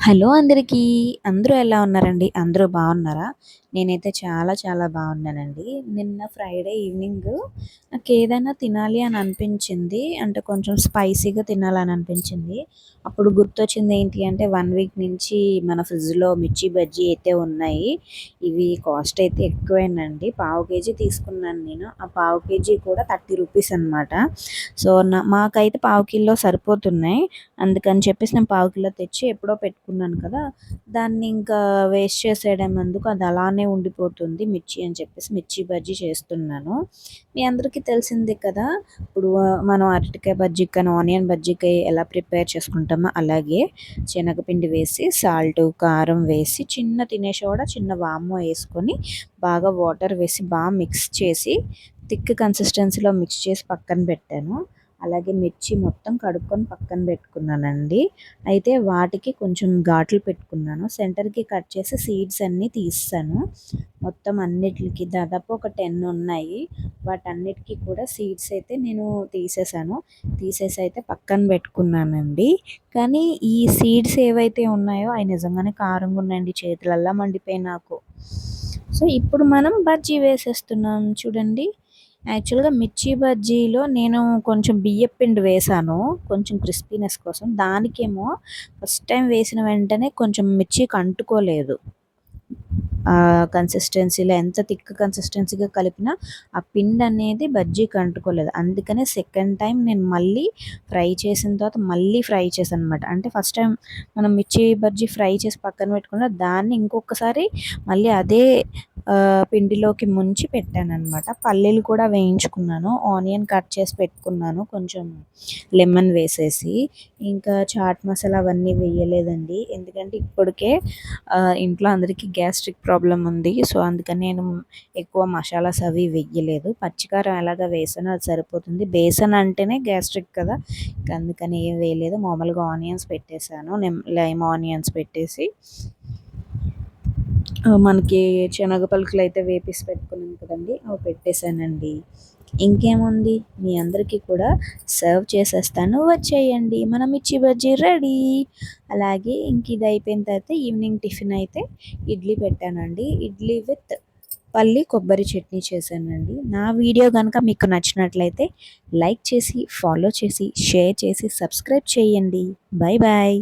Hello అందరికీ. అందరూ ఎలా ఉన్నారండి? అందరూ బాగున్నారా? నేనైతే చాలా చాలా బాగున్నానండి. నిన్న ఫ్రైడే ఈవినింగ్ నాకేదైనా తినాలి అని అనిపించింది. అంటే కొంచెం స్పైసీగా తినాలని అనిపించింది. అప్పుడు గుర్తొచ్చింది ఏంటి అంటే 1 వీక్ నుంచి మన ఫ్రిడ్జ్‌లో మిర్చి బజ్జీ అయితే ఉన్నాయి. ఇవి కాస్ట్ అయితే ఎక్కువేనండి. పావు కేజీ తీసుకున్నాను నేను. ఆ పావు కేజీ కూడా 30 రూపీస్ అనమాట. సో, మాకైతే పావు కిలో సరిపోతున్నాయి. అందుకని చెప్పేసి నేను పావు కిలో తెచ్చి ఎప్పుడో పెట్టుకున్నాను కదా! దాన్ని ఇంకా వేస్ట్ చేసేయడం ఎందుకు, అది అలానే ఉండిపోతుంది మిర్చి అని చెప్పేసి మిర్చి బజ్జీ చేస్తున్నాను. మీ అందరికీ తెలిసిందే కదా! ఇప్పుడు మనం అరటికాయ బజ్జీకి కానీ, ఆనియన్ బజ్జీకి ఎలా ప్రిపేర్ చేసుకుంటామో అలాగే శనగపిండి వేసి, సాల్టు, కారం వేసి, చిన్న తినే సోడా, చిన్న వాము వేసుకొని బాగా వాటర్ వేసి బాగా మిక్స్ చేసి థిక్ కన్సిస్టెన్సీలో మిక్స్ చేసి పక్కన పెట్టాను. అలాగే మిర్చి మొత్తం కడుక్కొని పక్కన పెట్టుకున్నానండి. అయితే వాటికి కొంచెం ఘాట్లు పెట్టుకున్నాను. సెంటర్‌కి కట్ చేసి సీడ్స్ అన్నీ తీసేసాను. మొత్తం అన్నిట్లికి దాదాపు ఒక 10 ఉన్నాయి. వాటన్నిటికి కూడా సీడ్స్ అయితే నేను తీసేసాను. తీసేసి అయితే పక్కన పెట్టుకున్నానండి. కానీ ఈ సీడ్స్ ఏవైతే ఉన్నాయో అవి నిజంగానే కారంగా ఉన్నాయండి. చేతులల్లా మండిపోయాయి నాకు. సో, ఇప్పుడు మనం బజ్జీ వేసేస్తున్నాం చూడండి. యాక్చువల్‌గా మిర్చి బజ్జీలో నేను కొంచెం బియ్యపు పిండి వేశాను. కొంచెం క్రిస్పీనెస్ కోసం. దానికేమో ఫస్ట్ టైం వేసిన వెంటనే కొంచెం మిర్చికి అంటుకోలేదు. కన్సిస్టెన్సీలో ఎంత థిక్ కన్సిస్టెన్సీగా కలిపినా ఆ పిండి అనేది బజ్జీకి అంటుకోలేదు. అందుకనే సెకండ్ టైం నేను మళ్ళీ ఫ్రై చేసిన తర్వాత మళ్ళీ ఫ్రై చేశాను అనమాట. అంటే ఫస్ట్ టైం మనం మిర్చి బజ్జీ ఫ్రై చేసి పక్కన పెట్టుకున్న దాన్ని ఇంకొకసారి మళ్ళీ అదే పిండిలోకి ముంచి పెట్టాననమాట. పల్లీలు కూడా వేయించుకున్నాను. ఆనియన్ కట్ చేసి పెట్టుకున్నాను. కొంచెం లెమన్ వేసేసి. ఇంకా చాట్ మసాలా అవన్నీ వేయలేదండి. ఎందుకంటే ఇప్పటికే ఇంట్లో అందరికీ గ్యాస్ట్రిక్ ప్రాబ్లమ్ ఉంది. సో, అందుకని నేను ఎక్కువ మసాలాస్ అవి వెయ్యలేదు. పచ్చికారం ఎలాగా వేసానో అది సరిపోతుంది. బేసన్ అంటేనే గ్యాస్ట్రిక్ కదా! ఇంక అందుకని ఏం వేయలేదు. మామూలుగా ఆనియన్స్ పెట్టేసాను. లైమ్ ఆనియన్స్ పెట్టేసి మనకి శనగ పలుకులైతే వేపేసి పెట్టుకున్నాం కదండీ! అవి పెట్టేసానండి. ఇంకేముంది, మీ అందరికీ కూడా సర్వ్ చేసేస్తాను వచ్చేయండి. మన మిర్చి బజ్జీ రెడీ. అలాగే ఇంక ఇది అయిపోయిన తర్వాత ఈవినింగ్ టిఫిన్ అయితే ఇడ్లీ పెట్టానండి. ఇడ్లీ విత్ పల్లి కొబ్బరి చట్నీ చేశానండి. నా వీడియో గనుక మీకు నచ్చినట్లయితే లైక్ చేసి, ఫాలో చేసి, షేర్ చేసి, సబ్స్క్రైబ్ చేయండి. Bye bye.